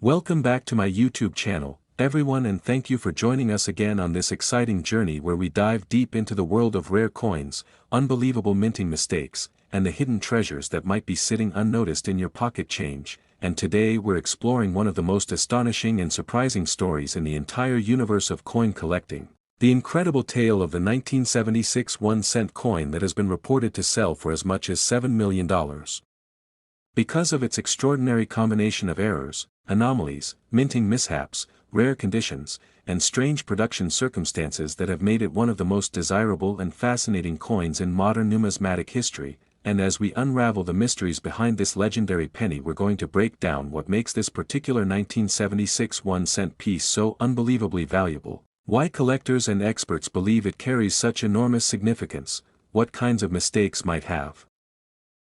Welcome back to my YouTube channel, everyone, and thank you for joining us again on this exciting journey where we dive deep into the world of rare coins, unbelievable minting mistakes, and the hidden treasures that might be sitting unnoticed in your pocket change. And today we're exploring one of the most astonishing and surprising stories in the entire universe of coin collecting. The incredible tale of the 1976 1-cent coin that has been reported to sell for as much as $7 million. Because of its extraordinary combination of errors, anomalies, minting mishaps, rare conditions, and strange production circumstances that have made it one of the most desirable and fascinating coins in modern numismatic history, and as we unravel the mysteries behind this legendary penny, we're going to break down what makes this particular 1976 1-cent piece so unbelievably valuable, why collectors and experts believe it carries such enormous significance, what kinds of mistakes might have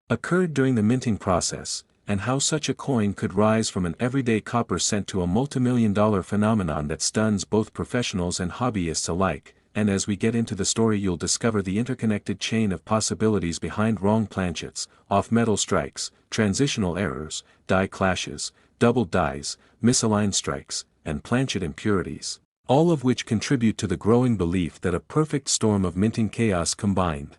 occurred during the minting process, and how such a coin could rise from an everyday copper cent to a multimillion-dollar phenomenon that stuns both professionals and hobbyists alike. And as we get into the story, you'll discover the interconnected chain of possibilities behind wrong planchets, off-metal strikes, transitional errors, die clashes, doubled dies, misaligned strikes, and planchet impurities, all of which contribute to the growing belief that a perfect storm of minting chaos combined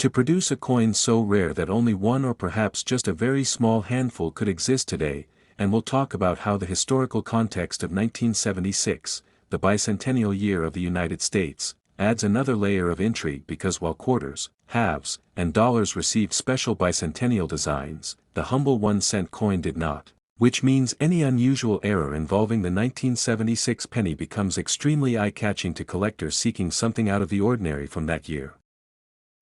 to produce a coin so rare that only one or perhaps just a very small handful could exist today. And we'll talk about how the historical context of 1976, the bicentennial year of the United States, adds another layer of intrigue, because while quarters, halves, and dollars received special bicentennial designs, the humble 1-cent coin did not. Which means any unusual error involving the 1976 penny becomes extremely eye-catching to collectors seeking something out of the ordinary from that year.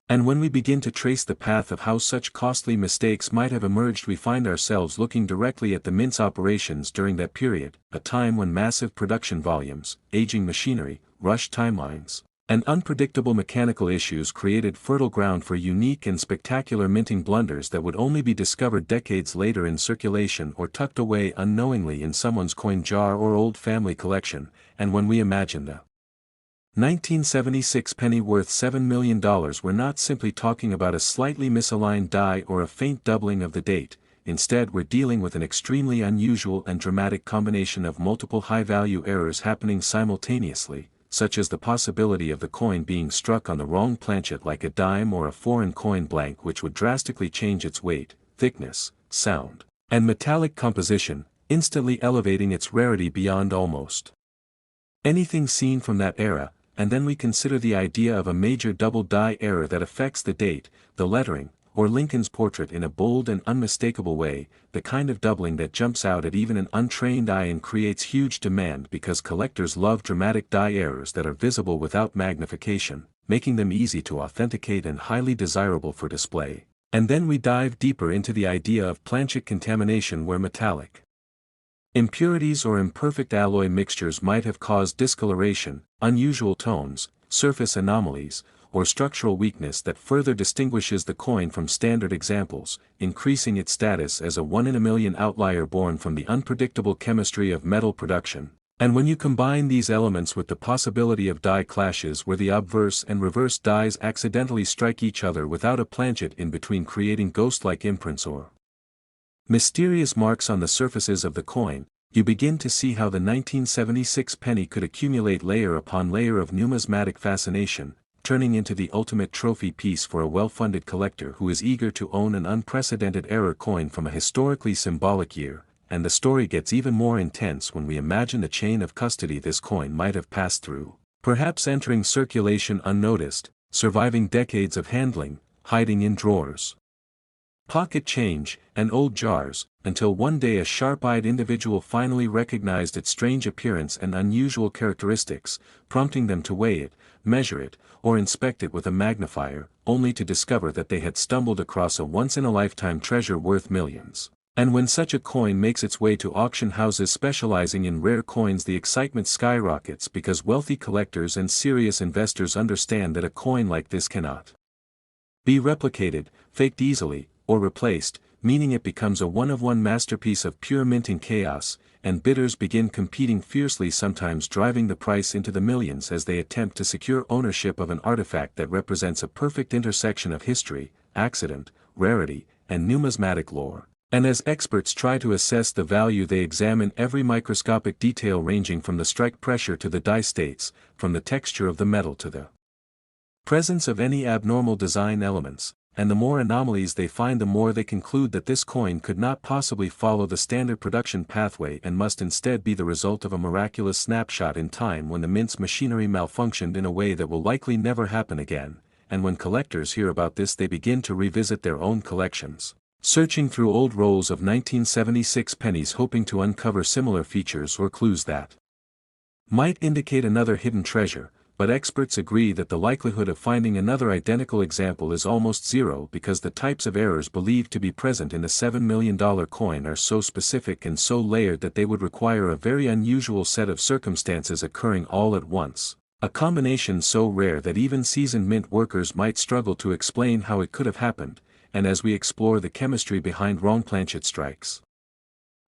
And when we begin to trace the path of how such costly mistakes might have emerged, we find ourselves looking directly at the mint's operations during that period, a time when massive production volumes, aging machinery, rushed timelines, and unpredictable mechanical issues created fertile ground for unique and spectacular minting blunders that would only be discovered decades later in circulation or tucked away unknowingly in someone's coin jar or old family collection. And when we imagine the 1976 penny worth $7 million, we're not simply talking about a slightly misaligned die or a faint doubling of the date. Instead, we're dealing with an extremely unusual and dramatic combination of multiple high-value errors happening simultaneously, such as the possibility of the coin being struck on the wrong planchet like a dime or a foreign coin blank, which would drastically change its weight, thickness, sound, and metallic composition, instantly elevating its rarity beyond almost anything seen from that era. And then we consider the idea of a major double die error that affects the date, the lettering, or Lincoln's portrait in a bold and unmistakable way, the kind of doubling that jumps out at even an untrained eye and creates huge demand because collectors love dramatic die errors that are visible without magnification, making them easy to authenticate and highly desirable for display. And then we dive deeper into the idea of planchet contamination, where metallic impurities or imperfect alloy mixtures might have caused discoloration, unusual tones, surface anomalies, or structural weakness that further distinguishes the coin from standard examples, increasing its status as a one-in-a-million outlier born from the unpredictable chemistry of metal production. And when you combine these elements with the possibility of die clashes where the obverse and reverse dies accidentally strike each other without a planchet in between, creating ghost-like imprints or mysterious marks on the surfaces of the coin, you begin to see how the 1976 penny could accumulate layer upon layer of numismatic fascination, turning into the ultimate trophy piece for a well-funded collector who is eager to own an unprecedented error coin from a historically symbolic year. And the story gets even more intense when we imagine the chain of custody this coin might have passed through, perhaps entering circulation unnoticed, surviving decades of handling, hiding in drawers, pocket change, and old jars, until one day a sharp-eyed individual finally recognized its strange appearance and unusual characteristics, prompting them to weigh it, measure it, or inspect it with a magnifier, only to discover that they had stumbled across a once-in-a-lifetime treasure worth millions. And when such a coin makes its way to auction houses specializing in rare coins, the excitement skyrockets, because wealthy collectors and serious investors understand that a coin like this cannot be replicated, faked easily, or replaced, meaning it becomes a one-of-one masterpiece of pure minting chaos, and bidders begin competing fiercely, sometimes driving the price into the millions as they attempt to secure ownership of an artifact that represents a perfect intersection of history, accident, rarity, and numismatic lore. And as experts try to assess the value, they examine every microscopic detail ranging from the strike pressure to the die states, from the texture of the metal to the presence of any abnormal design elements, and the more anomalies they find, the more they conclude that this coin could not possibly follow the standard production pathway and must instead be the result of a miraculous snapshot in time when the mint's machinery malfunctioned in a way that will likely never happen again, and when collectors hear about this they begin to revisit their own collections, searching through old rolls of 1976 pennies hoping to uncover similar features or clues that might indicate another hidden treasure. But experts agree that the likelihood of finding another identical example is almost zero because the types of errors believed to be present in the $7 million coin are so specific and so layered that they would require a very unusual set of circumstances occurring all at once, a combination so rare that even seasoned mint workers might struggle to explain how it could have happened. And as we explore the chemistry behind wrong planchet strikes,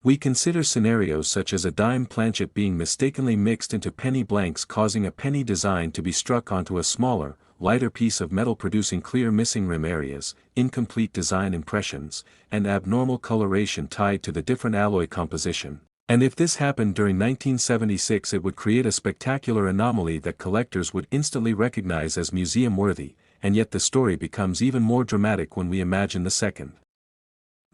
we consider scenarios such as a dime planchet being mistakenly mixed into penny blanks, causing a penny design to be struck onto a smaller, lighter piece of metal, producing clear missing rim areas, incomplete design impressions, and abnormal coloration tied to the different alloy composition. And if this happened during 1976, it would create a spectacular anomaly that collectors would instantly recognize as museum-worthy, and yet the story becomes even more dramatic when we imagine the second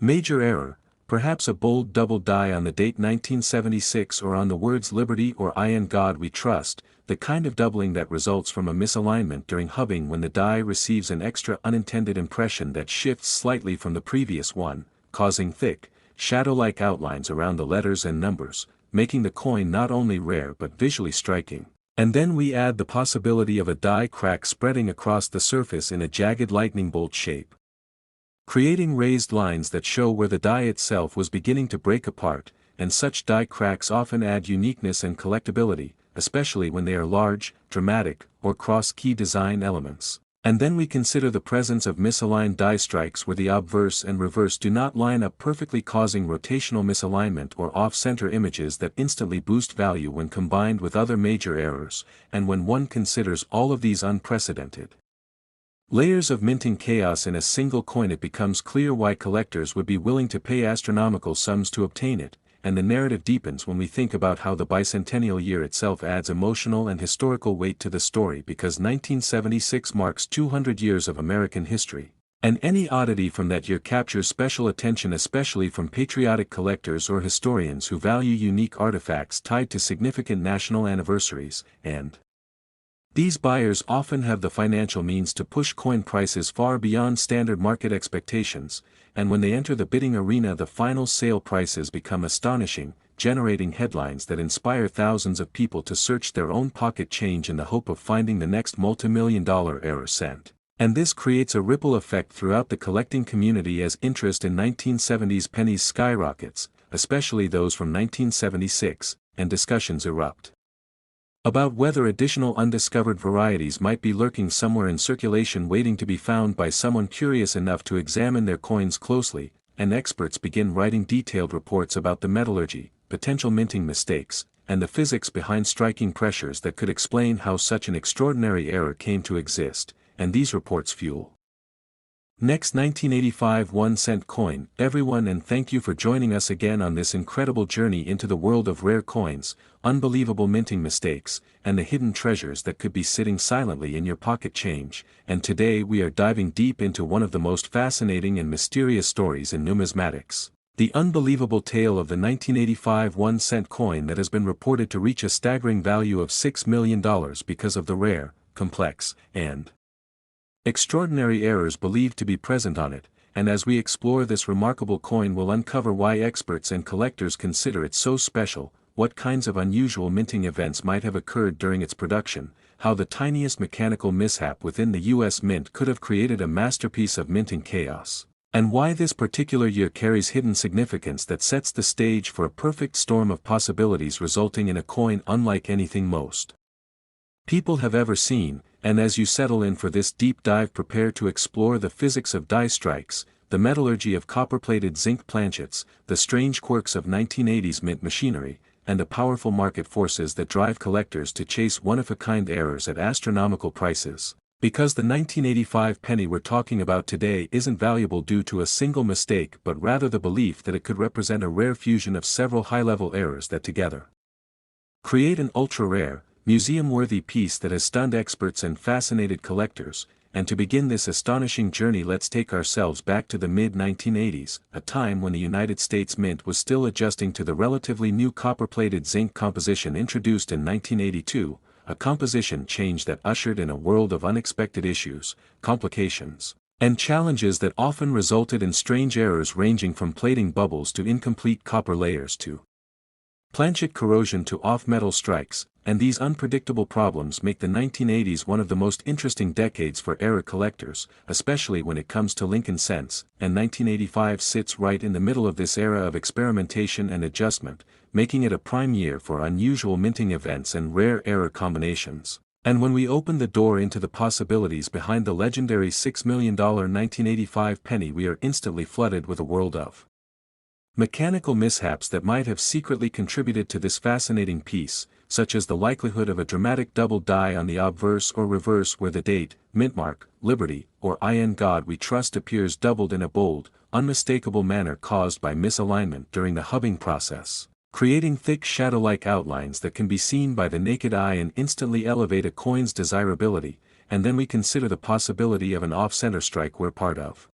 major error. Perhaps a bold double die on the date 1976 or on the words Liberty or I in God We Trust, the kind of doubling that results from a misalignment during hubbing when the die receives an extra unintended impression that shifts slightly from the previous one, causing thick, shadow-like outlines around the letters and numbers, making the coin not only rare but visually striking. And then we add the possibility of a die crack spreading across the surface in a jagged lightning bolt shape, creating raised lines that show where the die itself was beginning to break apart, and such die cracks often add uniqueness and collectability, especially when they are large, dramatic, or cross-key design elements. And then we consider the presence of misaligned die strikes where the obverse and reverse do not line up perfectly, causing rotational misalignment or off-center images that instantly boost value when combined with other major errors. And when one considers all of these unprecedented layers of minting chaos in a single coin, it becomes clear why collectors would be willing to pay astronomical sums to obtain it, and the narrative deepens when we think about how the bicentennial year itself adds emotional and historical weight to the story, because 1976 marks 200 years of American history, and any oddity from that year captures special attention, especially from patriotic collectors or historians who value unique artifacts tied to significant national anniversaries, and these buyers often have the financial means to push coin prices far beyond standard market expectations, and when they enter the bidding arena, the final sale prices become astonishing, generating headlines that inspire thousands of people to search their own pocket change in the hope of finding the next multi-million-dollar error cent. And this creates a ripple effect throughout the collecting community as interest in 1970s pennies skyrockets, especially those from 1976, and discussions erupt about whether additional undiscovered varieties might be lurking somewhere in circulation waiting to be found by someone curious enough to examine their coins closely, and experts begin writing detailed reports about the metallurgy, potential minting mistakes, and the physics behind striking pressures that could explain how such an extraordinary error came to exist, and these reports fuel next 1985 1-cent coin, everyone, and thank you for joining us again on this incredible journey into the world of rare coins, unbelievable minting mistakes, and the hidden treasures that could be sitting silently in your pocket change. And today we are diving deep into one of the most fascinating and mysterious stories in numismatics, the unbelievable tale of the 1985 1-cent coin that has been reported to reach a staggering value of $6 million because of the rare, complex, and extraordinary errors believed to be present on it. And as we explore this remarkable coin, we'll uncover why experts and collectors consider it so special, what kinds of unusual minting events might have occurred during its production, how the tiniest mechanical mishap within the US Mint could have created a masterpiece of minting chaos, and why this particular year carries hidden significance that sets the stage for a perfect storm of possibilities, resulting in a coin unlike anything most people have ever seen. And as you settle in for this deep dive, prepare to explore the physics of die strikes, the metallurgy of copper-plated zinc planchets, the strange quirks of 1980s mint machinery, and the powerful market forces that drive collectors to chase one-of-a-kind errors at astronomical prices. Because the 1985 penny we're talking about today isn't valuable due to a single mistake but rather the belief that it could represent a rare fusion of several high-level errors that together create an ultra-rare, museum-worthy piece that has stunned experts and fascinated collectors. And to begin this astonishing journey, let's take ourselves back to the mid-1980s, a time when the United States Mint was still adjusting to the relatively new copper-plated zinc composition introduced in 1982, a composition change that ushered in a world of unexpected issues, complications, and challenges that often resulted in strange errors ranging from plating bubbles to incomplete copper layers to planchet corrosion to off-metal strikes, and these unpredictable problems make the 1980s one of the most interesting decades for error collectors, especially when it comes to Lincoln cents, and 1985 sits right in the middle of this era of experimentation and adjustment, making it a prime year for unusual minting events and rare error combinations. And when we open the door into the possibilities behind the legendary $6 million 1985 penny, we are instantly flooded with a world of mechanical mishaps that might have secretly contributed to this fascinating piece, such as the likelihood of a dramatic double die on the obverse or reverse where the date, mintmark, Liberty, or in God We Trust appears doubled in a bold, unmistakable manner caused by misalignment during the hubbing process, creating thick shadow-like outlines that can be seen by the naked eye and instantly elevate a coin's desirability. And then we consider the possibility of an off-center strike where part of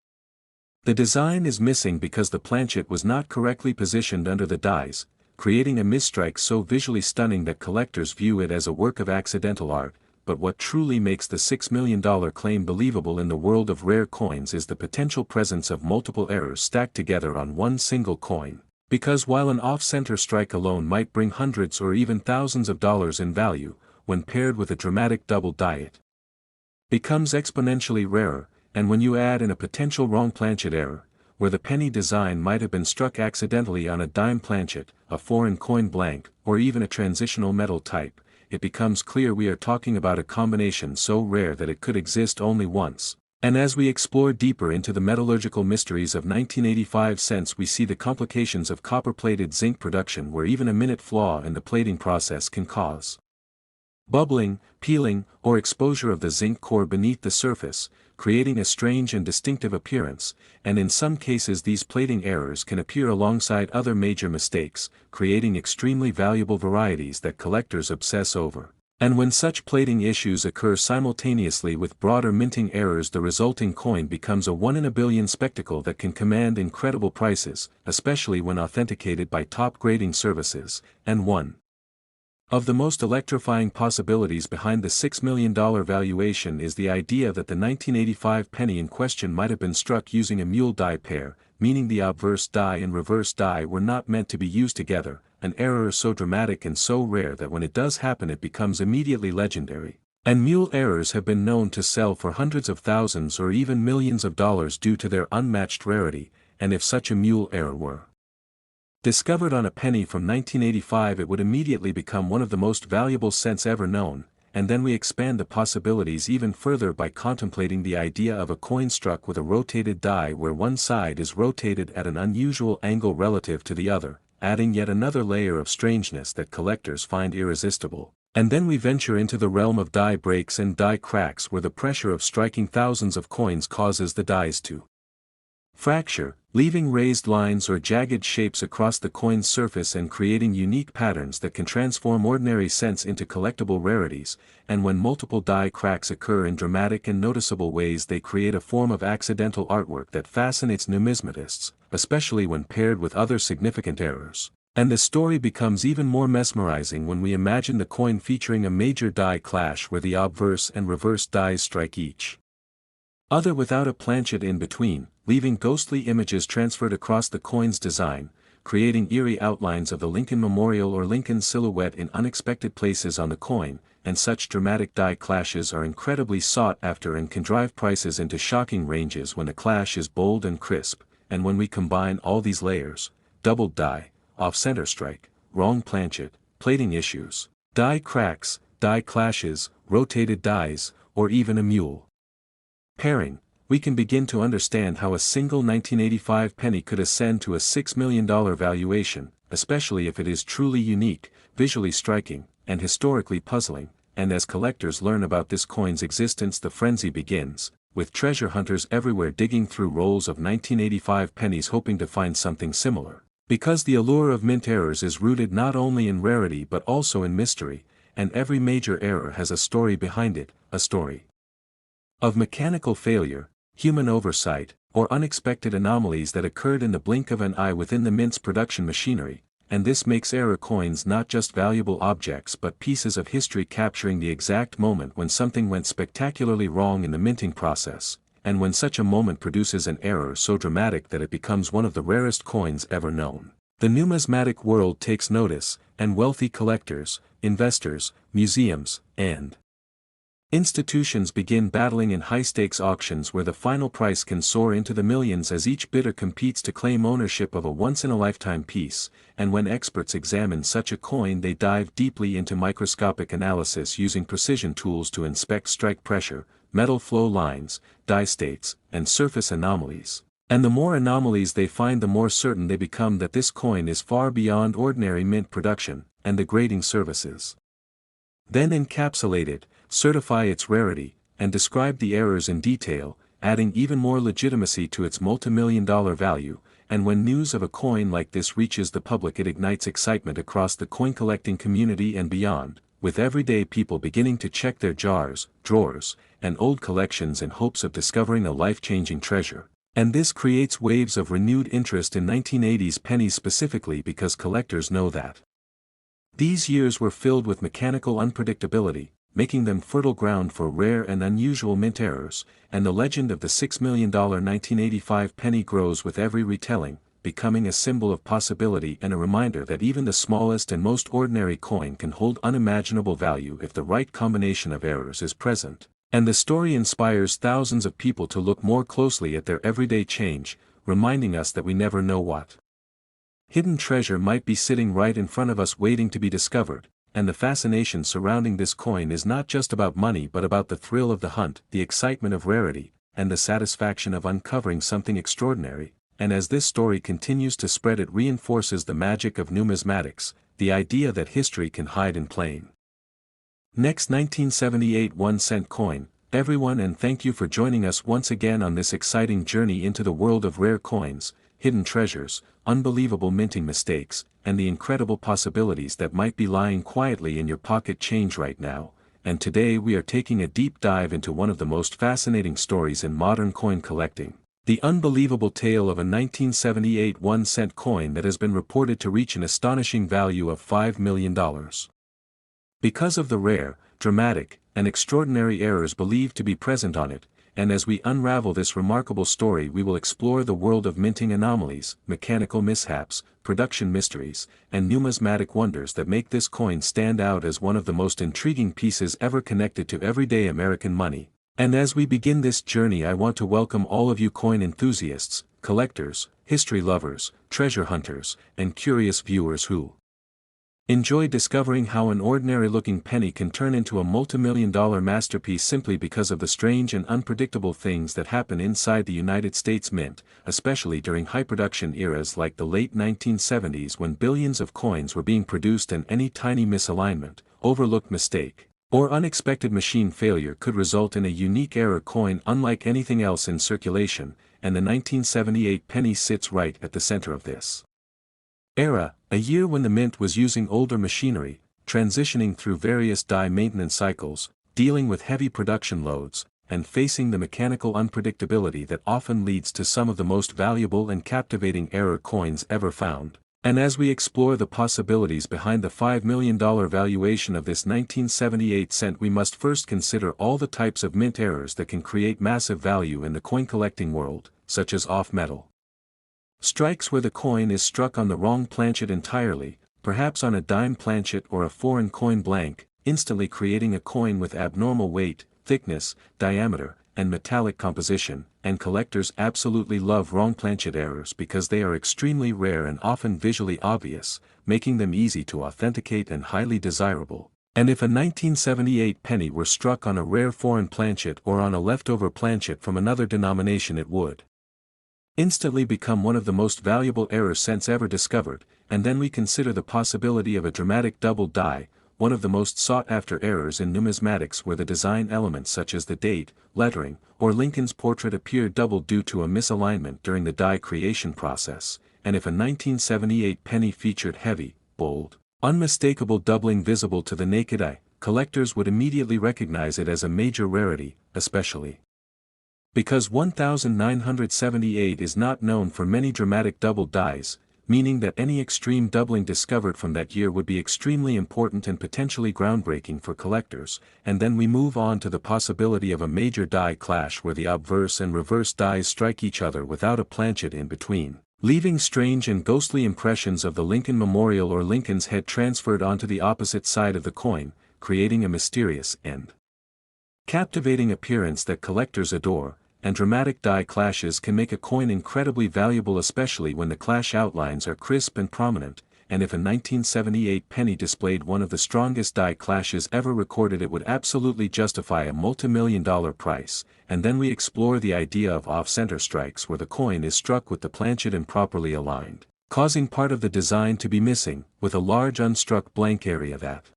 the design is missing because the planchet was not correctly positioned under the dies, creating a misstrike so visually stunning that collectors view it as a work of accidental art. But what truly makes the $6 million claim believable in the world of rare coins is the potential presence of multiple errors stacked together on one single coin. Because while an off-center strike alone might bring hundreds or even thousands of dollars in value, when paired with a dramatic double die it becomes exponentially rarer. And when you add in a potential wrong planchet error, where the penny design might have been struck accidentally on a dime planchet, a foreign coin blank, or even a transitional metal type, it becomes clear we are talking about a combination so rare that it could exist only once. And as we explore deeper into the metallurgical mysteries of 1985 cents, we see the complications of copper-plated zinc production, where even a minute flaw in the plating process can cause bubbling, peeling, or exposure of the zinc core beneath the surface, creating a strange and distinctive appearance. And in some cases these plating errors can appear alongside other major mistakes, creating extremely valuable varieties that collectors obsess over. And when such plating issues occur simultaneously with broader minting errors, the resulting coin becomes a one-in-a-billion spectacle that can command incredible prices, especially when authenticated by top grading services. And one of the most electrifying possibilities behind the $6 million valuation is the idea that the 1985 penny in question might have been struck using a mule die pair, meaning the obverse die and reverse die were not meant to be used together, an error so dramatic and so rare that when it does happen it becomes immediately legendary. And mule errors have been known to sell for hundreds of thousands or even millions of dollars due to their unmatched rarity, and if such a mule error were discovered on a penny from 1985, it would immediately become one of the most valuable cents ever known. And then we expand the possibilities even further by contemplating the idea of a coin struck with a rotated die where one side is rotated at an unusual angle relative to the other, adding yet another layer of strangeness that collectors find irresistible. And then we venture into the realm of die breaks and die cracks, where the pressure of striking thousands of coins causes the dies to fracture, leaving raised lines or jagged shapes across the coin's surface and creating unique patterns that can transform ordinary cents into collectible rarities. And when multiple die cracks occur in dramatic and noticeable ways, they create a form of accidental artwork that fascinates numismatists, especially when paired with other significant errors. And the story becomes even more mesmerizing when we imagine the coin featuring a major die clash where the obverse and reverse dies strike each other without a planchet in between, leaving ghostly images transferred across the coin's design, creating eerie outlines of the Lincoln Memorial or Lincoln silhouette in unexpected places on the coin. And such dramatic die clashes are incredibly sought after and can drive prices into shocking ranges when the clash is bold and crisp. And when we combine all these layers, doubled die, off-center strike, wrong planchet, plating issues, die cracks, die clashes, rotated dies, or even a mule pairing, we can begin to understand how a single 1985 penny could ascend to a $6 million valuation, especially if it is truly unique, visually striking, and historically puzzling. and as collectors learn about this coin's existence the frenzy begins, with treasure hunters everywhere digging through rolls of 1985 pennies hoping to find something similar. Because the allure of mint errors is rooted not only in rarity but also in mystery, and every major error has a story behind it, a story of mechanical failure, human oversight, or unexpected anomalies that occurred in the blink of an eye within the mint's production machinery, and this makes error coins not just valuable objects but pieces of history capturing the exact moment when something went spectacularly wrong in the minting process, and when such a moment produces an error so dramatic that it becomes one of the rarest coins ever known. The numismatic world takes notice, and wealthy collectors, investors, museums, and institutions begin battling in high-stakes auctions where the final price can soar into the millions as each bidder competes to claim ownership of a once-in-a-lifetime piece, and when experts examine such a coin they dive deeply into microscopic analysis using precision tools to inspect strike pressure, metal flow lines, die states, and surface anomalies. And the more anomalies they find the more certain they become that this coin is far beyond ordinary mint production, and the grading services then encapsulate it, certify its rarity, and describe the errors in detail, adding even more legitimacy to its multi-million-dollar value, and when news of a coin like this reaches the public it ignites excitement across the coin-collecting community and beyond, with everyday people beginning to check their jars, drawers, and old collections in hopes of discovering a life-changing treasure. And this creates waves of renewed interest in 1980s pennies specifically because collectors know that these years were filled with mechanical unpredictability, making them fertile ground for rare and unusual mint errors, and the legend of the $6 million 1985 penny grows with every retelling, becoming a symbol of possibility and a reminder that even the smallest and most ordinary coin can hold unimaginable value if the right combination of errors is present. And the story inspires thousands of people to look more closely at their everyday change, reminding us that we never know what hidden treasure might be sitting right in front of us waiting to be discovered, and the fascination surrounding this coin is not just about money but about the thrill of the hunt, the excitement of rarity, and the satisfaction of uncovering something extraordinary, and as this story continues to spread it reinforces the magic of numismatics, the idea that history can hide in plain Next 1978 1-cent coin, everyone, and thank you for joining us once again on this exciting journey into the world of rare coins, hidden treasures, unbelievable minting mistakes, and the incredible possibilities that might be lying quietly in your pocket change right now. And today we are taking a deep dive into one of the most fascinating stories in modern coin collecting, the unbelievable tale of a 1978 1-cent coin that has been reported to reach an astonishing value of $5 million. Because of the rare, dramatic, and extraordinary errors believed to be present on it, and as we unravel this remarkable story we will explore the world of minting anomalies, mechanical mishaps, production mysteries, and numismatic wonders that make this coin stand out as one of the most intriguing pieces ever connected to everyday American money. And as we begin this journey I want to welcome all of you coin enthusiasts, collectors, history lovers, treasure hunters, and curious viewers who enjoy discovering how an ordinary-looking penny can turn into a multi-million-dollar masterpiece simply because of the strange and unpredictable things that happen inside the United States Mint, especially during high-production eras like the late 1970s when billions of coins were being produced and any tiny misalignment, overlooked mistake, or unexpected machine failure could result in a unique error coin unlike anything else in circulation, and the 1978 penny sits right at the center of this era, a year when the mint was using older machinery, transitioning through various die maintenance cycles, dealing with heavy production loads, and facing the mechanical unpredictability that often leads to some of the most valuable and captivating error coins ever found. And as we explore the possibilities behind the $5 million valuation of this 1978 cent we must first consider all the types of mint errors that can create massive value in the coin collecting world, such as off-metal strikes where the coin is struck on the wrong planchet entirely, perhaps on a dime planchet or a foreign coin blank, instantly creating a coin with abnormal weight, thickness, diameter, and metallic composition, and collectors absolutely love wrong planchet errors because they are extremely rare and often visually obvious, making them easy to authenticate and highly desirable. And if a 1978 penny were struck on a rare foreign planchet or on a leftover planchet from another denomination it would instantly become one of the most valuable error cents ever discovered, and then we consider the possibility of a dramatic double die, one of the most sought-after errors in numismatics where the design elements such as the date, lettering, or Lincoln's portrait appear doubled due to a misalignment during the die creation process, and if a 1978 penny featured heavy, bold, unmistakable doubling visible to the naked eye, collectors would immediately recognize it as a major rarity, especially because 1978 is not known for many dramatic double dies, meaning that any extreme doubling discovered from that year would be extremely important and potentially groundbreaking for collectors, and then we move on to the possibility of a major die clash where the obverse and reverse dies strike each other without a planchet in between, leaving strange and ghostly impressions of the Lincoln Memorial or Lincoln's head transferred onto the opposite side of the coin, creating a mysterious and captivating appearance that collectors adore. And dramatic die clashes can make a coin incredibly valuable, especially when the clash outlines are crisp and prominent, and if a 1978 penny displayed one of the strongest die clashes ever recorded, it would absolutely justify a multi-million-dollar price. And then we explore the idea of off-center strikes where the coin is struck with the planchet improperly aligned, causing part of the design to be missing, with a large unstruck blank area that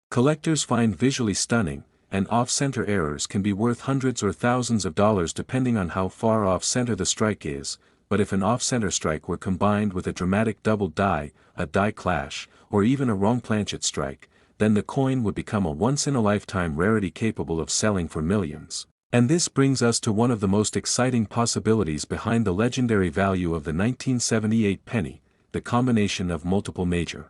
collectors find visually stunning. And off-center errors can be worth hundreds or thousands of dollars depending on how far off-center the strike is, but if an off-center strike were combined with a dramatic double die, a die clash, or even a wrong planchet strike, then the coin would become a once-in-a-lifetime rarity capable of selling for millions. And this brings us to one of the most exciting possibilities behind the legendary value of the 1978 penny, the combination of multiple major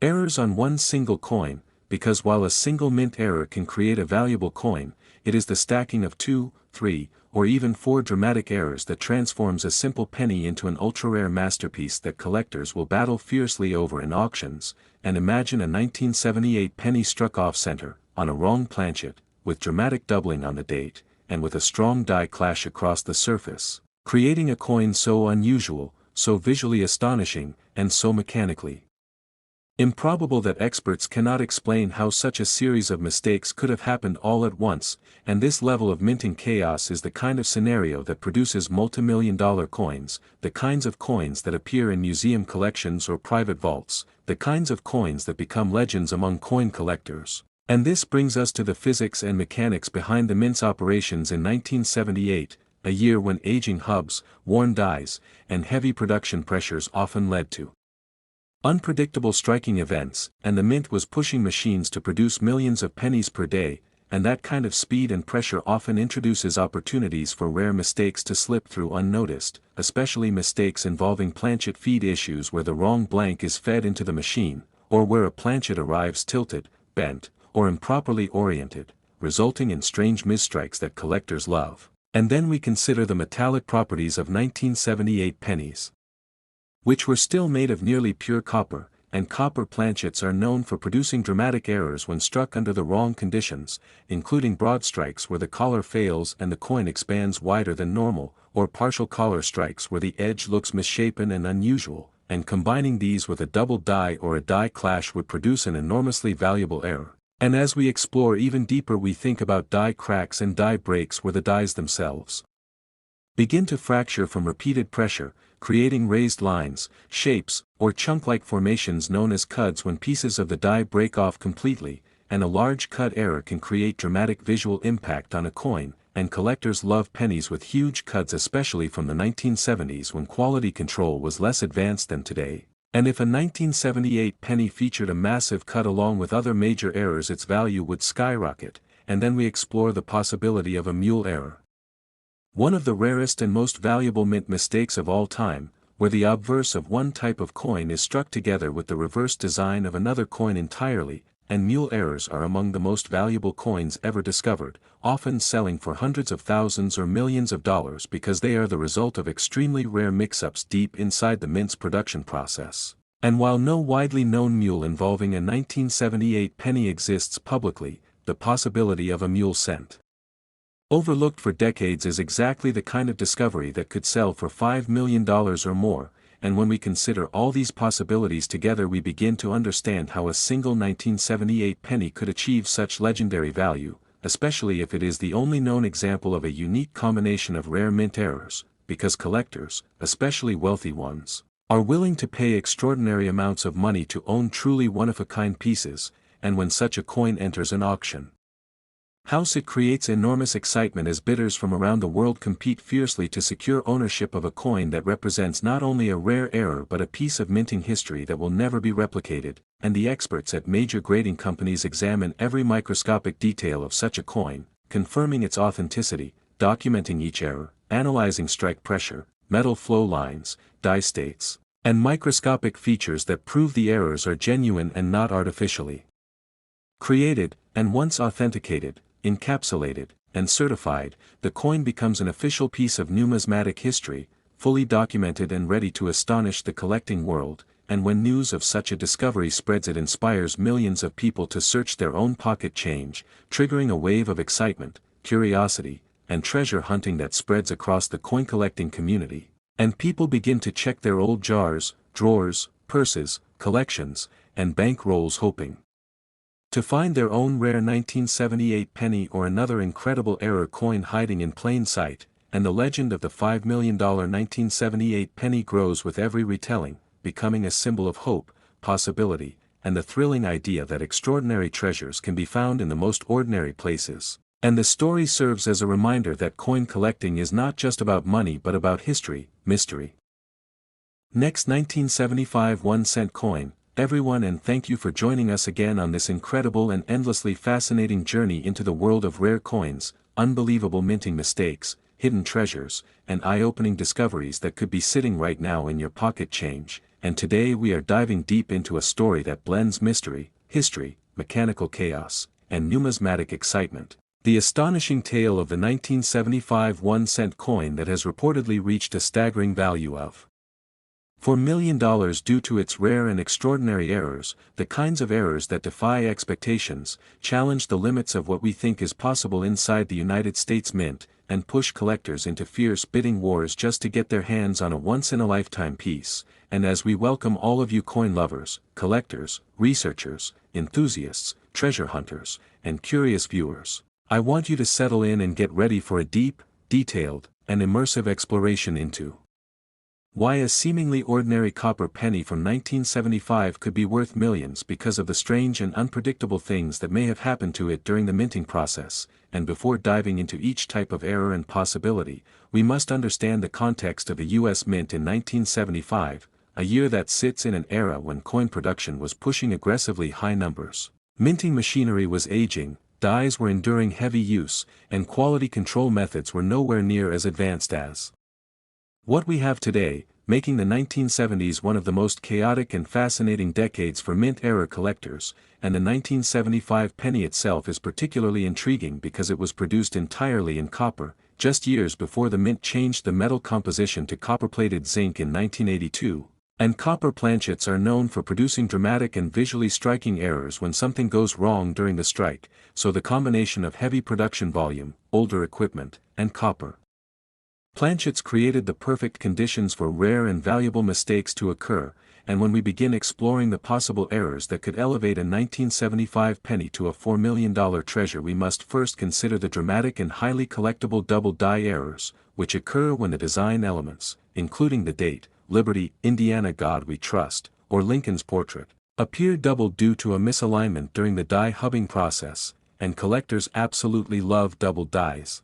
errors on one single coin. Because while a single mint error can create a valuable coin, it is the stacking of 2, 3, or even 4 dramatic errors that transforms a simple penny into an ultra-rare masterpiece that collectors will battle fiercely over in auctions. And imagine a 1978 penny struck off-center, on a wrong planchet, with dramatic doubling on the date, and with a strong die clash across the surface, creating a coin so unusual, so visually astonishing, and so mechanically improbable that experts cannot explain how such a series of mistakes could have happened all at once. And this level of minting chaos is the kind of scenario that produces multi-million-dollar coins, the kinds of coins that appear in museum collections or private vaults, the kinds of coins that become legends among coin collectors. And this brings us to the physics and mechanics behind the mint's operations in 1978, a year when aging hubs, worn dies, and heavy production pressures often led to unpredictable striking events, and the mint was pushing machines to produce millions of pennies per day, and that kind of speed and pressure often introduces opportunities for rare mistakes to slip through unnoticed, especially mistakes involving planchet feed issues where the wrong blank is fed into the machine, or where a planchet arrives tilted, bent, or improperly oriented, resulting in strange misstrikes that collectors love. And then we consider the metallic properties of 1978 pennies, which were still made of nearly pure copper, and copper planchets are known for producing dramatic errors when struck under the wrong conditions, including broad strikes where the collar fails and the coin expands wider than normal, or partial collar strikes where the edge looks misshapen and unusual, and combining these with a double die or a die clash would produce an enormously valuable error. And as we explore even deeper, we think about die cracks and die breaks where the dies themselves begin to fracture from repeated pressure, creating raised lines, shapes, or chunk-like formations known as cuds when pieces of the die break off completely, and a large cud error can create dramatic visual impact on a coin, and collectors love pennies with huge cuds, especially from the 1970s when quality control was less advanced than today. And if a 1978 penny featured a massive cut along with other major errors, its value would skyrocket. And then we explore the possibility of a mule error, one of the rarest and most valuable mint mistakes of all time, where the obverse of one type of coin is struck together with the reverse design of another coin entirely, and mule errors are among the most valuable coins ever discovered, often selling for hundreds of thousands or millions of dollars because they are the result of extremely rare mix-ups deep inside the mint's production process. And while no widely known mule involving a 1978 penny exists publicly, the possibility of a mule cent, overlooked for decades, is exactly the kind of discovery that could sell for $5 million or more, and when we consider all these possibilities together, we begin to understand how a single 1978 penny could achieve such legendary value, especially if it is the only known example of a unique combination of rare mint errors, because collectors, especially wealthy ones, are willing to pay extraordinary amounts of money to own truly one-of-a-kind pieces, and when such a coin enters an auction house, it creates enormous excitement as bidders from around the world compete fiercely to secure ownership of a coin that represents not only a rare error but a piece of minting history that will never be replicated, and the experts at major grading companies examine every microscopic detail of such a coin, confirming its authenticity, documenting each error, analyzing strike pressure, metal flow lines, die states, and microscopic features that prove the errors are genuine and not artificially created. And once authenticated, encapsulated, and certified, the coin becomes an official piece of numismatic history, fully documented and ready to astonish the collecting world. And when news of such a discovery spreads, it inspires millions of people to search their own pocket change, triggering a wave of excitement, curiosity, and treasure hunting that spreads across the coin collecting community. And people begin to check their old jars, drawers, purses, collections, and bank rolls, hoping to find their own rare 1978 penny or another incredible error coin hiding in plain sight. And the legend of the $5 million 1978 penny grows with every retelling, becoming a symbol of hope, possibility, and the thrilling idea that extraordinary treasures can be found in the most ordinary places. And the story serves as a reminder that coin collecting is not just about money but about history, mystery. Next, 1975 1-cent coin. Everyone, and thank you for joining us again on this incredible and endlessly fascinating journey into the world of rare coins, unbelievable minting mistakes, hidden treasures, and eye-opening discoveries that could be sitting right now in your pocket change. And today we are diving deep into a story that blends mystery, history, mechanical chaos, and numismatic excitement. The astonishing tale of the 1975 1-cent coin that has reportedly reached a staggering value of $4 million due to its rare and extraordinary errors, the kinds of errors that defy expectations, challenge the limits of what we think is possible inside the United States Mint, and push collectors into fierce bidding wars just to get their hands on a once-in-a-lifetime piece. And as we welcome all of you coin lovers, collectors, researchers, enthusiasts, treasure hunters, and curious viewers, I want you to settle in and get ready for a deep, detailed, and immersive exploration into why a seemingly ordinary copper penny from 1975 could be worth millions because of the strange and unpredictable things that may have happened to it during the minting process. And before diving into each type of error and possibility, we must understand the context of the U.S. Mint in 1975, a year that sits in an era when coin production was pushing aggressively high numbers. Minting machinery was aging, dies were enduring heavy use, and quality control methods were nowhere near as advanced as what we have today, making the 1970s one of the most chaotic and fascinating decades for mint-era collectors. And the 1975 penny itself is particularly intriguing because it was produced entirely in copper, just years before the mint changed the metal composition to copper-plated zinc in 1982. And copper planchets are known for producing dramatic and visually striking errors when something goes wrong during the strike, so the combination of heavy production volume, older equipment, and copper planchets created the perfect conditions for rare and valuable mistakes to occur. And when we begin exploring the possible errors that could elevate a 1975 penny to a $4 million treasure, we must first consider the dramatic and highly collectible double die errors, which occur when the design elements, including the date, Liberty, Indiana, God We Trust, or Lincoln's portrait, appear doubled due to a misalignment during the die hubbing process. And collectors absolutely love double dies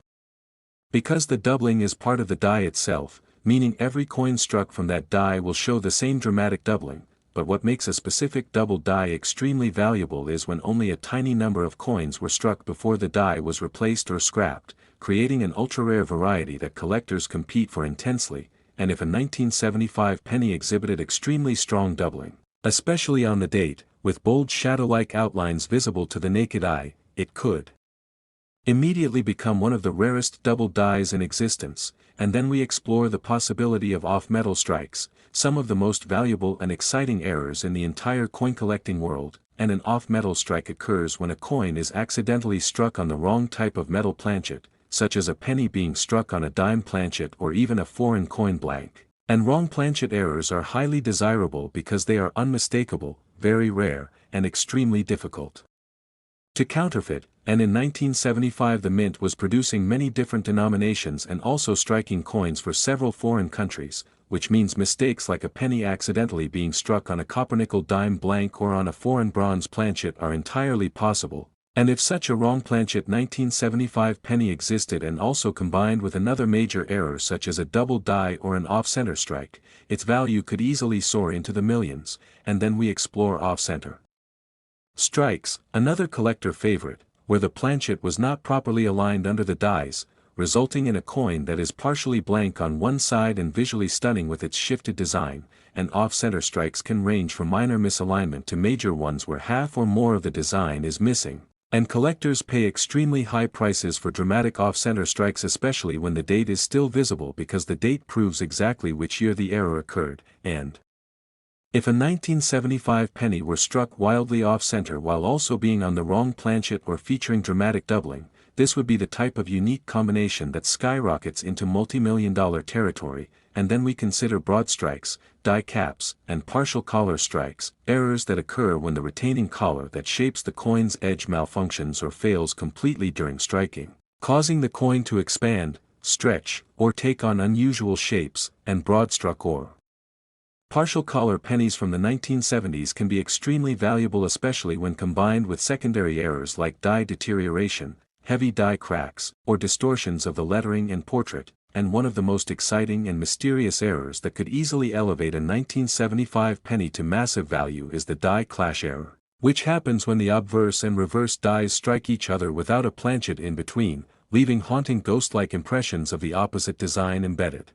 because the doubling is part of the die itself, meaning every coin struck from that die will show the same dramatic doubling. But what makes a specific double die extremely valuable is when only a tiny number of coins were struck before the die was replaced or scrapped, creating an ultra-rare variety that collectors compete for intensely. And if a 1975 penny exhibited extremely strong doubling, especially on the date, with bold shadow-like outlines visible to the naked eye, it could immediately become one of the rarest double dies in existence. And then we explore the possibility of off-metal strikes, some of the most valuable and exciting errors in the entire coin collecting world. And an off-metal strike occurs when a coin is accidentally struck on the wrong type of metal planchet, such as a penny being struck on a dime planchet or even a foreign coin blank. And wrong planchet errors are highly desirable because they are unmistakable, very rare, and extremely difficult to counterfeit. And in 1975 the mint was producing many different denominations and also striking coins for several foreign countries, which means mistakes like a penny accidentally being struck on a copper-nickel dime blank or on a foreign bronze planchet are entirely possible. And if such a wrong planchet 1975 penny existed and also combined with another major error such as a double die or an off-center strike, its value could easily soar into the millions, and then we explore off-center strikes, another collector favorite, where the planchet was not properly aligned under the dies, resulting in a coin that is partially blank on one side and visually stunning with its shifted design, and off-center strikes can range from minor misalignment to major ones where half or more of the design is missing. And collectors pay extremely high prices for dramatic off-center strikes, especially when the date is still visible because the date proves exactly which year the error occurred, and if a 1975 penny were struck wildly off-center while also being on the wrong planchet or featuring dramatic doubling, this would be the type of unique combination that skyrockets into multi-million-dollar territory, and then we consider broad strikes, die caps, and partial collar strikes, errors that occur when the retaining collar that shapes the coin's edge malfunctions or fails completely during striking, causing the coin to expand, stretch, or take on unusual shapes, and broad-struck or partial collar pennies from the 1970s can be extremely valuable, especially when combined with secondary errors like die deterioration, heavy die cracks, or distortions of the lettering and portrait, and one of the most exciting and mysterious errors that could easily elevate a 1975 penny to massive value is the die clash error, which happens when the obverse and reverse dies strike each other without a planchet in between, leaving haunting ghost-like impressions of the opposite design embedded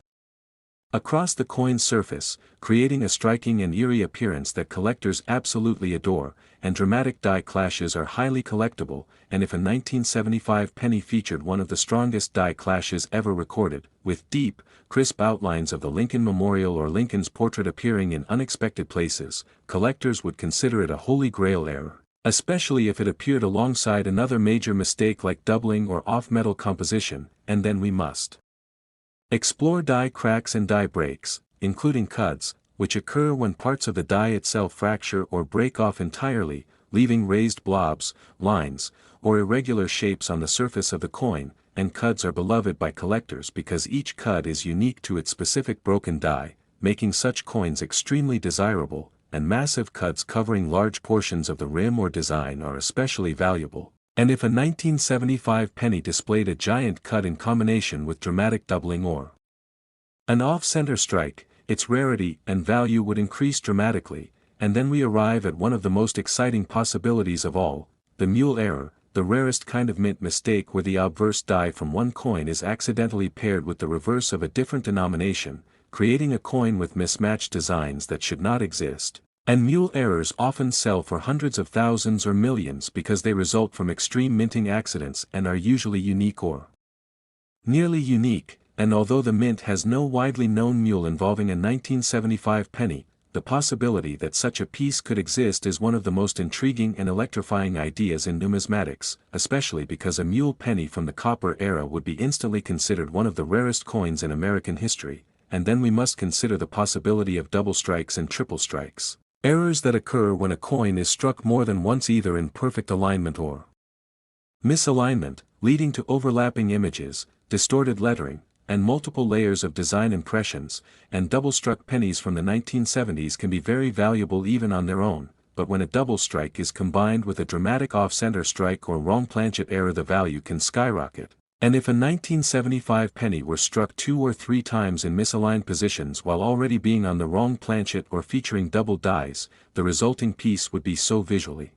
across the coin's surface, creating a striking and eerie appearance that collectors absolutely adore. And dramatic die clashes are highly collectible, and if a 1975 penny featured one of the strongest die clashes ever recorded, with deep, crisp outlines of the Lincoln Memorial or Lincoln's portrait appearing in unexpected places, collectors would consider it a holy grail error, especially if it appeared alongside another major mistake like doubling or off-metal composition, and then we must explore die cracks and die breaks, including cuts, which occur when parts of the die itself fracture or break off entirely, leaving raised blobs, lines, or irregular shapes on the surface of the coin, and cuts are beloved by collectors because each cut is unique to its specific broken die, making such coins extremely desirable, and massive cuts covering large portions of the rim or design are especially valuable. And if a 1975 penny displayed a giant cut in combination with dramatic doubling or an off-center strike, its rarity and value would increase dramatically, and then we arrive at one of the most exciting possibilities of all, the mule error, the rarest kind of mint mistake where the obverse die from one coin is accidentally paired with the reverse of a different denomination, creating a coin with mismatched designs that should not exist. And mule errors often sell for hundreds of thousands or millions because they result from extreme minting accidents and are usually unique or nearly unique, and although the mint has no widely known mule involving a 1975 penny, the possibility that such a piece could exist is one of the most intriguing and electrifying ideas in numismatics, especially because a mule penny from the copper era would be instantly considered one of the rarest coins in American history, and then we must consider the possibility of double strikes and triple strikes. Errors that occur when a coin is struck more than once either in perfect alignment or misalignment, leading to overlapping images, distorted lettering, and multiple layers of design impressions, and double-struck pennies from the 1970s can be very valuable even on their own, but when a double strike is combined with a dramatic off-center strike or wrong planchet error the value can skyrocket. And if a 1975 penny were struck 2 or 3 times in misaligned positions while already being on the wrong planchet or featuring double dies, the resulting piece would be so visually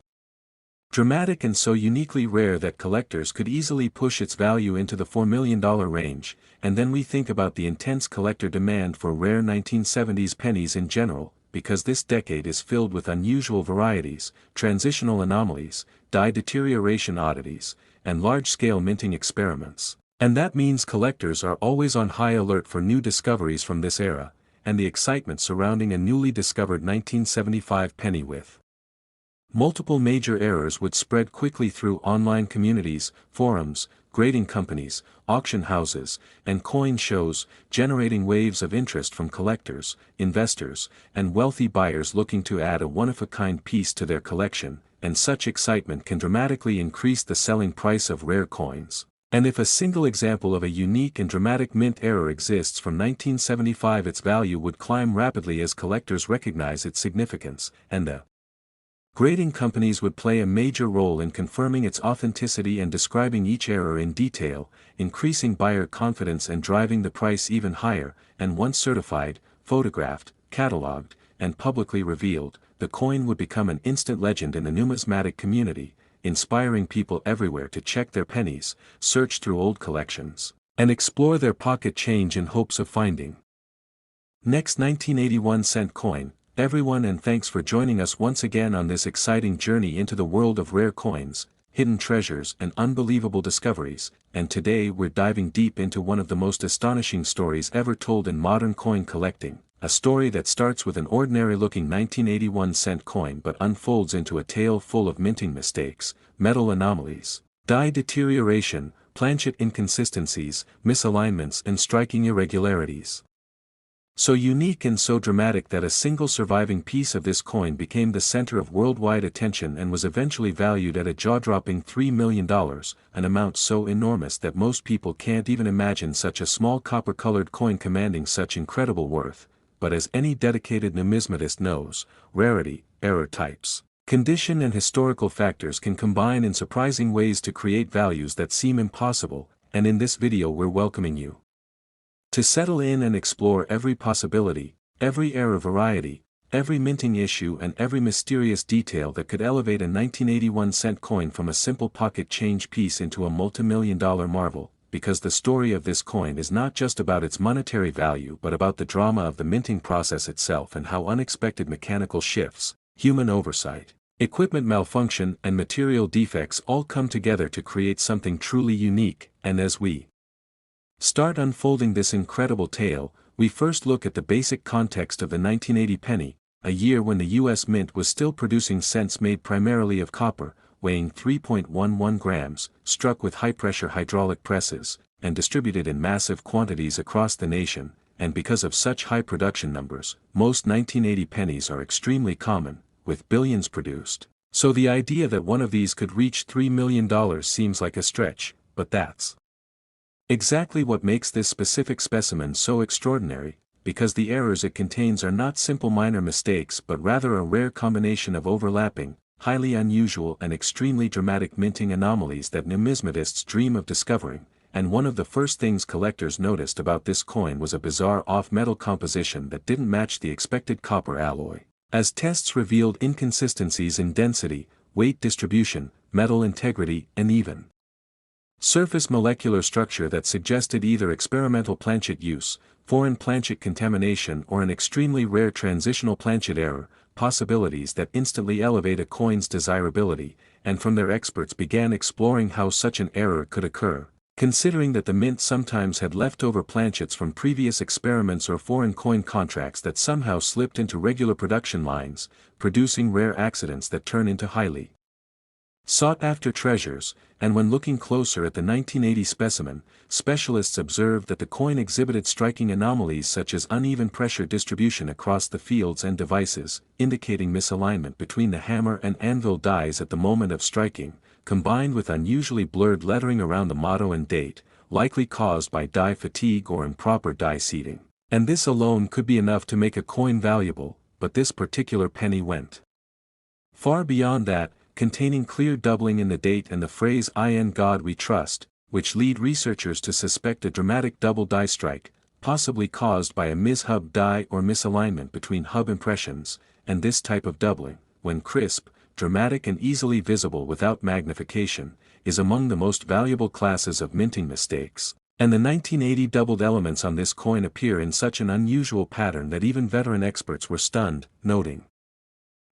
dramatic and so uniquely rare that collectors could easily push its value into the $4 million range, and then we think about the intense collector demand for rare 1970s pennies in general, because this decade is filled with unusual varieties, transitional anomalies, die deterioration oddities, and large-scale minting experiments. And that means collectors are always on high alert for new discoveries from this era, and the excitement surrounding a newly discovered 1975 penny with multiple major errors would spread quickly through online communities, forums, grading companies, auction houses, and coin shows, generating waves of interest from collectors, investors, and wealthy buyers looking to add a one-of-a-kind piece to their collection, and such excitement can dramatically increase the selling price of rare coins. And if a single example of a unique and dramatic mint error exists from 1975, its value would climb rapidly as collectors recognize its significance, and the grading companies would play a major role in confirming its authenticity and describing each error in detail, increasing buyer confidence and driving the price even higher. And once certified, photographed, catalogued, and publicly revealed, the coin would become an instant legend in the numismatic community, inspiring people everywhere to check their pennies, search through old collections, and explore their pocket change in hopes of finding. Next, 1981 cent coin. Everyone, and thanks for joining us once again on this exciting journey into the world of rare coins, hidden treasures and unbelievable discoveries. And today we're diving deep into one of the most astonishing stories ever told in modern coin collecting, a story that starts with an ordinary-looking 1981 cent coin but unfolds into a tale full of minting mistakes, metal anomalies, die deterioration, planchet inconsistencies, misalignments and striking irregularities. So unique and so dramatic that a single surviving piece of this coin became the center of worldwide attention and was eventually valued at a jaw-dropping $3 million, an amount so enormous that most people can't even imagine such a small copper-colored coin commanding such incredible worth. But as any dedicated numismatist knows, rarity, error types, condition and historical factors can combine in surprising ways to create values that seem impossible, and in this video we're welcoming you to settle in and explore every possibility, every error variety, every minting issue and every mysterious detail that could elevate a 1981 cent coin from a simple pocket change piece into a multi-million-dollar marvel, because the story of this coin is not just about its monetary value but about the drama of the minting process itself and how unexpected mechanical shifts, human oversight, equipment malfunction and material defects all come together to create something truly unique. And as we start unfolding this incredible tale, we first look at the basic context of the 1980 penny, a year when the U.S. Mint was still producing cents made primarily of copper, weighing 3.11 grams, struck with high-pressure hydraulic presses, and distributed in massive quantities across the nation. And because of such high production numbers, most 1980 pennies are extremely common, with billions produced. So the idea that one of these could reach $3 million seems like a stretch, but that's exactly what makes this specific specimen so extraordinary, because the errors it contains are not simple minor mistakes but rather a rare combination of overlapping, highly unusual and extremely dramatic minting anomalies that numismatists dream of discovering. And one of the first things collectors noticed about this coin was a bizarre off-metal composition that didn't match the expected copper alloy, as tests revealed inconsistencies in density, weight distribution, metal integrity and even surface molecular structure that suggested either experimental planchet use, foreign planchet contamination or an extremely rare transitional planchet error, possibilities that instantly elevate a coin's desirability. And from there experts began exploring how such an error could occur, considering that the mint sometimes had leftover planchets from previous experiments or foreign coin contracts that somehow slipped into regular production lines, producing rare accidents that turn into highly sought-after treasures. And when looking closer at the 1980 specimen, specialists observed that the coin exhibited striking anomalies such as uneven pressure distribution across the fields and devices, indicating misalignment between the hammer and anvil dies at the moment of striking, combined with unusually blurred lettering around the motto and date, likely caused by die fatigue or improper die seating. And this alone could be enough to make a coin valuable, but this particular penny went far beyond that, containing clear doubling in the date and the phrase "In God We Trust," which lead researchers to suspect a dramatic double die strike, possibly caused by a mishub die or misalignment between hub impressions. And this type of doubling, when crisp, dramatic and easily visible without magnification, is among the most valuable classes of minting mistakes. And the 1980 doubled elements on this coin appear in such an unusual pattern that even veteran experts were stunned, noting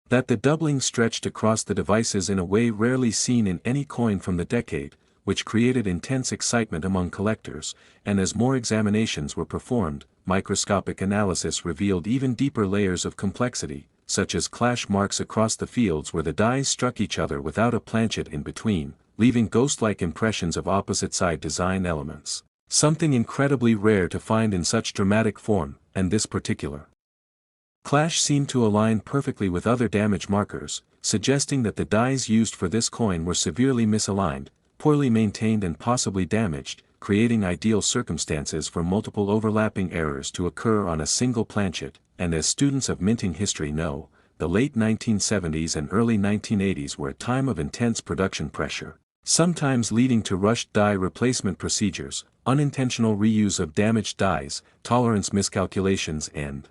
that the doubling stretched across the devices in a way rarely seen in any coin from the decade, which created intense excitement among collectors. And as more examinations were performed, microscopic analysis revealed even deeper layers of complexity, such as clash marks across the fields where the dies struck each other without a planchet in between, leaving ghost-like impressions of opposite-side design elements, something incredibly rare to find in such dramatic form. And this particular clash seemed to align perfectly with other damage markers, suggesting that the dies used for this coin were severely misaligned, poorly maintained and possibly damaged, creating ideal circumstances for multiple overlapping errors to occur on a single planchet, and as students of minting history know, the late 1970s and early 1980s were a time of intense production pressure, sometimes leading to rushed die replacement procedures, unintentional reuse of damaged dies, tolerance miscalculations and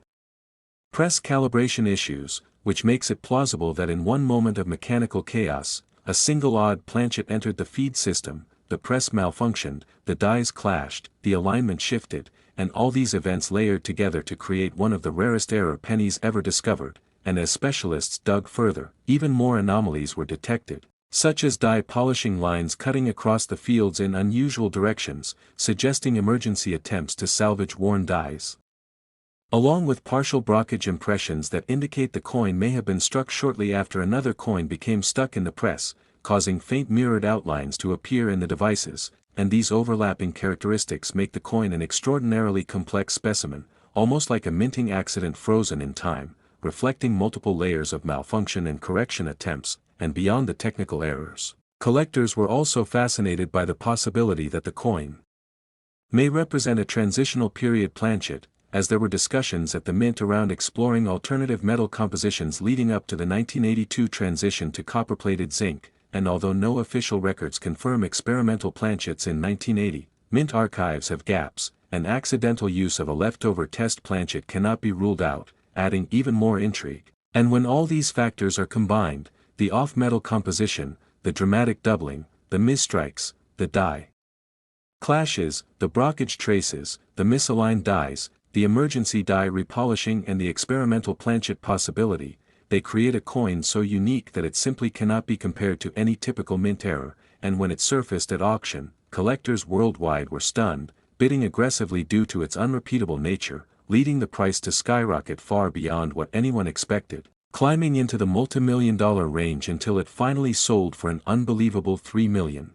press calibration issues, which makes it plausible that in one moment of mechanical chaos, a single odd planchet entered the feed system, the press malfunctioned, the dies clashed, the alignment shifted, and all these events layered together to create one of the rarest error pennies ever discovered, and as specialists dug further, even more anomalies were detected, such as die polishing lines cutting across the fields in unusual directions, suggesting emergency attempts to salvage worn dies. Along with partial brockage impressions that indicate the coin may have been struck shortly after another coin became stuck in the press, causing faint mirrored outlines to appear in the devices, and these overlapping characteristics make the coin an extraordinarily complex specimen, almost like a minting accident frozen in time, reflecting multiple layers of malfunction and correction attempts, and beyond the technical errors. Collectors were also fascinated by the possibility that the coin may represent a transitional period planchet, as there were discussions at the mint around exploring alternative metal compositions leading up to the 1982 transition to copper-plated zinc, and although no official records confirm experimental planchets in 1980, mint archives have gaps, and accidental use of a leftover test planchet cannot be ruled out, adding even more intrigue. And when all these factors are combined, the off-metal composition, the dramatic doubling, the misstrikes, the die clashes, the brockage traces, the misaligned dies, the emergency die repolishing and the experimental planchet possibility, they create a coin so unique that it simply cannot be compared to any typical mint error, and when it surfaced at auction, collectors worldwide were stunned, bidding aggressively due to its unrepeatable nature, leading the price to skyrocket far beyond what anyone expected, climbing into the multi-million-dollar range until it finally sold for an unbelievable $3 million,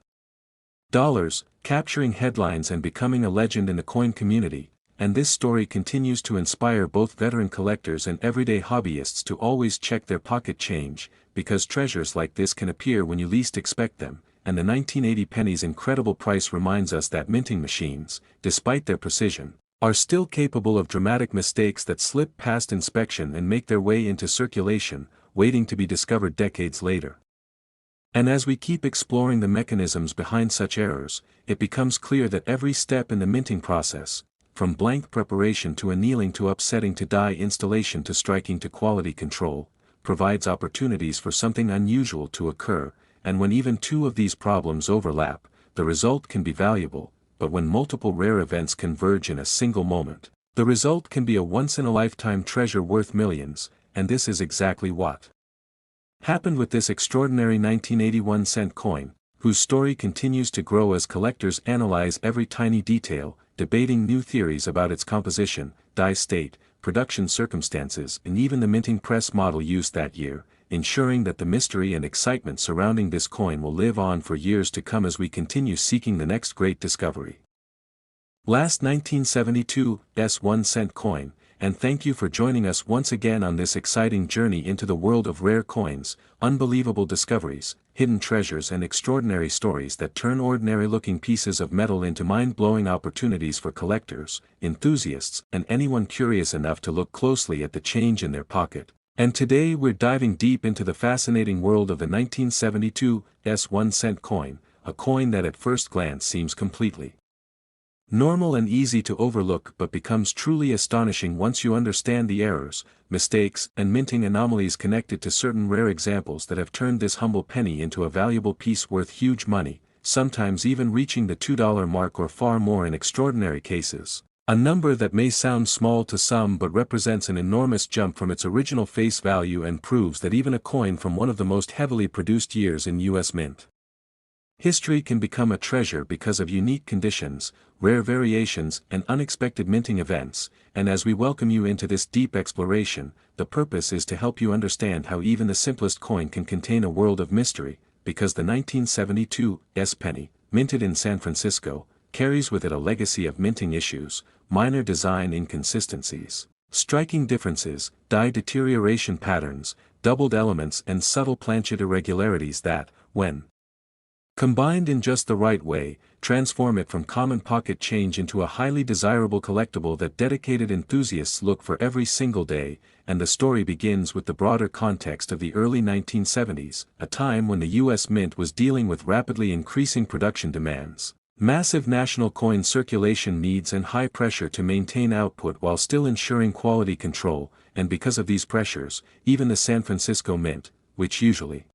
capturing headlines and becoming a legend in the coin community. And this story continues to inspire both veteran collectors and everyday hobbyists to always check their pocket change, because treasures like this can appear when you least expect them, and the 1980 penny's incredible price reminds us that minting machines, despite their precision, are still capable of dramatic mistakes that slip past inspection and make their way into circulation, waiting to be discovered decades later. And as we keep exploring the mechanisms behind such errors, it becomes clear that every step in the minting process, from blank preparation to annealing to upsetting to die installation to striking to quality control, provides opportunities for something unusual to occur, and when even two of these problems overlap, the result can be valuable, but when multiple rare events converge in a single moment, the result can be a once-in-a-lifetime treasure worth millions, and this is exactly what happened with this extraordinary 1981 cent coin, whose story continues to grow as collectors analyze every tiny detail, debating new theories about its composition, die state, production circumstances and even the minting press model used that year, ensuring that the mystery and excitement surrounding this coin will live on for years to come as we continue seeking the next great discovery. Last 1972 1 cent coin, and thank you for joining us once again on this exciting journey into the world of rare coins, unbelievable discoveries, hidden treasures and extraordinary stories that turn ordinary-looking pieces of metal into mind-blowing opportunities for collectors, enthusiasts, and anyone curious enough to look closely at the change in their pocket. And today we're diving deep into the fascinating world of the 1972 1 cent coin, a coin that at first glance seems completely normal and easy to overlook but becomes truly astonishing once you understand the errors, mistakes, and minting anomalies connected to certain rare examples that have turned this humble penny into a valuable piece worth huge money, sometimes even reaching the $2 mark or far more in extraordinary cases. A number that may sound small to some but represents an enormous jump from its original face value and proves that even a coin from one of the most heavily produced years in U.S. mint history can become a treasure because of unique conditions, rare variations and unexpected minting events, and as we welcome you into this deep exploration, the purpose is to help you understand how even the simplest coin can contain a world of mystery, because the 1972 penny, minted in San Francisco, carries with it a legacy of minting issues, minor design inconsistencies, striking differences, die deterioration patterns, doubled elements and subtle planchet irregularities that, when Combined in just the right way, transform it from common pocket change into a highly desirable collectible that dedicated enthusiasts look for every single day, and the story begins with the broader context of the early 1970s, a time when the U.S. Mint was dealing with rapidly increasing production demands, massive national coin circulation needs and high pressure to maintain output while still ensuring quality control, and because of these pressures, even the San Francisco Mint, which usually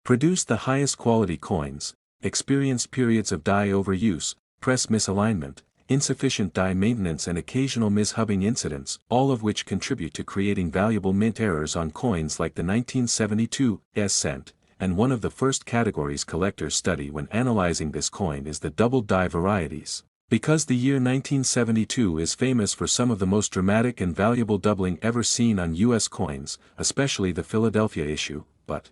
produced the highest quality coins, experienced periods of die overuse, press misalignment, insufficient die maintenance and occasional mishubbing incidents, all of which contribute to creating valuable mint errors on coins like the 1972 cent, and one of the first categories collectors study when analyzing this coin is the double die varieties. Because the year 1972 is famous for some of the most dramatic and valuable doubling ever seen on U.S. coins, especially the Philadelphia issue, but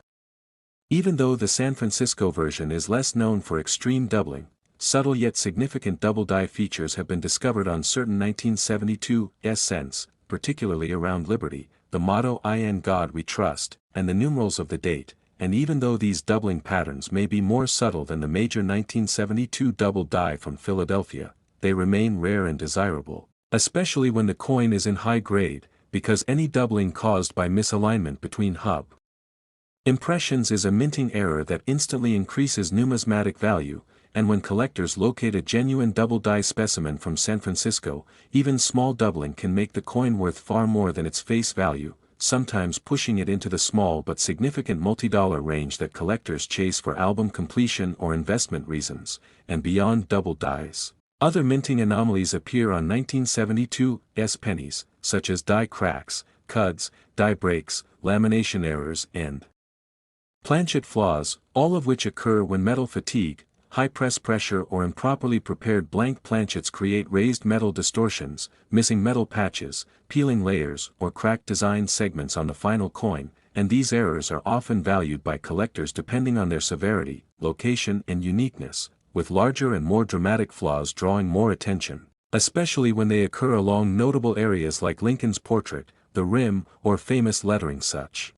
even though the San Francisco version is less known for extreme doubling, subtle yet significant double die features have been discovered on certain 1972 cents, particularly around Liberty, the motto "In God We Trust," and the numerals of the date, and even though these doubling patterns may be more subtle than the major 1972 double die from Philadelphia, they remain rare and desirable, especially when the coin is in high grade, because any doubling caused by misalignment between hub impressions is a minting error that instantly increases numismatic value, and when collectors locate a genuine double die specimen from San Francisco, even small doubling can make the coin worth far more than its face value, sometimes pushing it into the small but significant multi-dollar range that collectors chase for album completion or investment reasons, and beyond double dies. Other minting anomalies appear on 1972 pennies, such as die cracks, cuds, die breaks, lamination errors and planchet flaws, all of which occur when metal fatigue, high press pressure or improperly prepared blank planchets create raised metal distortions, missing metal patches, peeling layers or cracked design segments on the final coin, and these errors are often valued by collectors depending on their severity, location and uniqueness, with larger and more dramatic flaws drawing more attention, especially when they occur along notable areas like Lincoln's portrait, the rim, or famous lettering such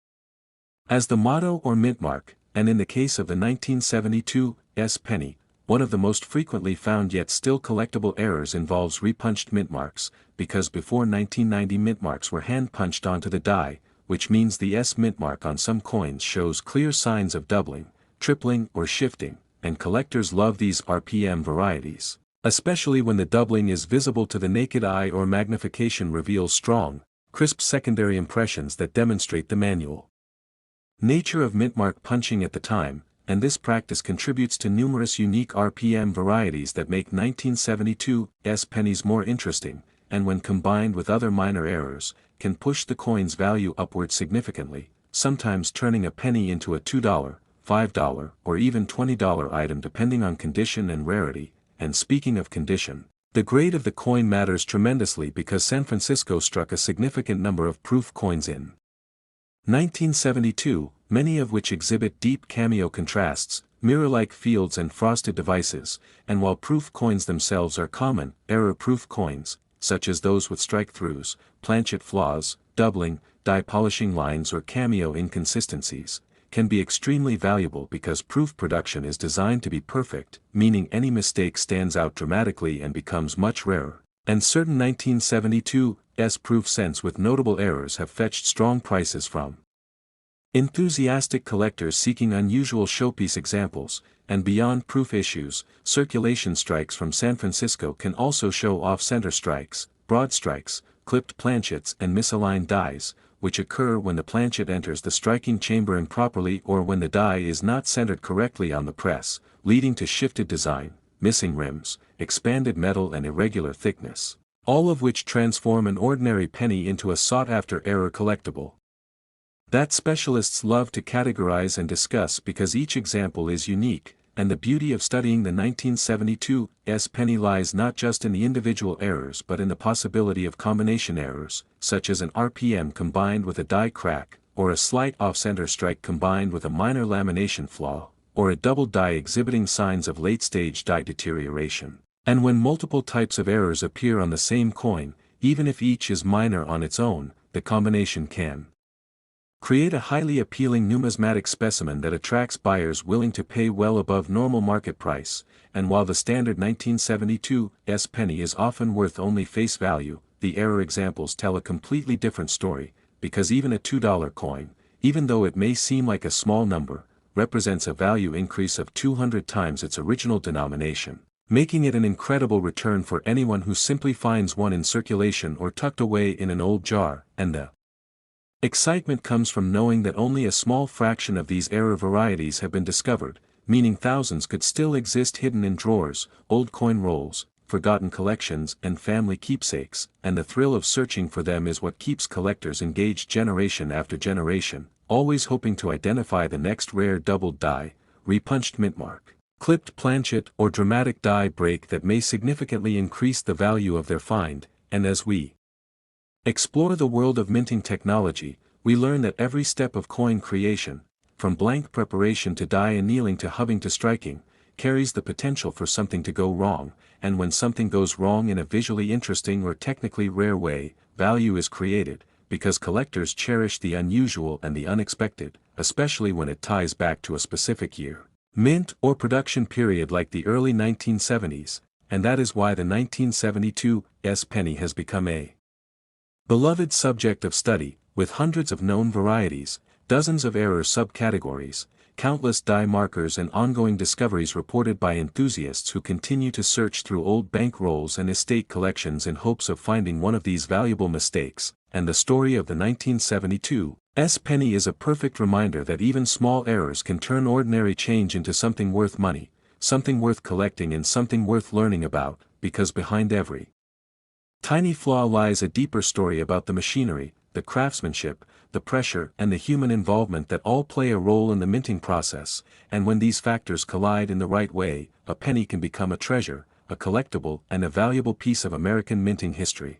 as the motto or mint mark, and in the case of the 1972 penny, one of the most frequently found yet still collectible errors involves repunched mint marks, because before 1990 mint marks were hand-punched onto the die, which means the mint mark on some coins shows clear signs of doubling, tripling or shifting, and collectors love these RPM varieties, especially when the doubling is visible to the naked eye or magnification reveals strong, crisp secondary impressions that demonstrate the manual nature of mintmark punching at the time, and this practice contributes to numerous unique RPM varieties that make 1972 pennies more interesting, and when combined with other minor errors, can push the coin's value upward significantly, sometimes turning a penny into a $2, $5, or even $20 item depending on condition and rarity. And speaking of condition, the grade of the coin matters tremendously because San Francisco struck a significant number of proof coins in 1972, many of which exhibit deep cameo contrasts, mirror-like fields and frosted devices, and while proof coins themselves are common, error-proof coins, such as those with strike-throughs, planchet flaws, doubling, die polishing lines or cameo inconsistencies, can be extremely valuable because proof production is designed to be perfect, meaning any mistake stands out dramatically and becomes much rarer, and certain 1972 proof cents with notable errors have fetched strong prices from enthusiastic collectors seeking unusual showpiece examples, and beyond proof issues, circulation strikes from San Francisco can also show off-center strikes, broad strikes, clipped planchets and misaligned dies, which occur when the planchet enters the striking chamber improperly or when the die is not centered correctly on the press, leading to shifted design, missing rims, expanded metal and irregular thickness, all of which transform an ordinary penny into a sought-after error collectible that specialists love to categorize and discuss because each example is unique, and the beauty of studying the 1972 penny lies not just in the individual errors but in the possibility of combination errors, such as an RPM combined with a die crack, or a slight off-center strike combined with a minor lamination flaw, or a double die exhibiting signs of late-stage die deterioration. And when multiple types of errors appear on the same coin, even if each is minor on its own, the combination can Create a highly appealing numismatic specimen that attracts buyers willing to pay well above normal market price, and while the standard 1972 penny is often worth only face value, the error examples tell a completely different story, because even a $2 coin, even though it may seem like a small number, represents a value increase of 200 times its original denomination, making it an incredible return for anyone who simply finds one in circulation or tucked away in an old jar, and the excitement comes from knowing that only a small fraction of these rare varieties have been discovered, meaning thousands could still exist hidden in drawers, old coin rolls, forgotten collections and family keepsakes, and the thrill of searching for them is what keeps collectors engaged generation after generation, always hoping to identify the next rare doubled die, repunched mint mark, clipped planchet or dramatic die break that may significantly increase the value of their find. And as we explore the world of minting technology, we learn that every step of coin creation, from blank preparation to die annealing to hubbing to striking, carries the potential for something to go wrong, and when something goes wrong in a visually interesting or technically rare way, value is created, because collectors cherish the unusual and the unexpected, especially when it ties back to a specific year, mint or production period like the early 1970s, and that is why the 1972 penny has become a beloved subject of study, with hundreds of known varieties, dozens of error subcategories, countless die markers and ongoing discoveries reported by enthusiasts who continue to search through old bank rolls and estate collections in hopes of finding one of these valuable mistakes, and the story of the 1972 penny is a perfect reminder that even small errors can turn ordinary change into something worth money, something worth collecting and something worth learning about, because behind every tiny flaw lies a deeper story about the machinery, the craftsmanship, the pressure and the human involvement that all play a role in the minting process, and when these factors collide in the right way, a penny can become a treasure, a collectible and a valuable piece of American minting history.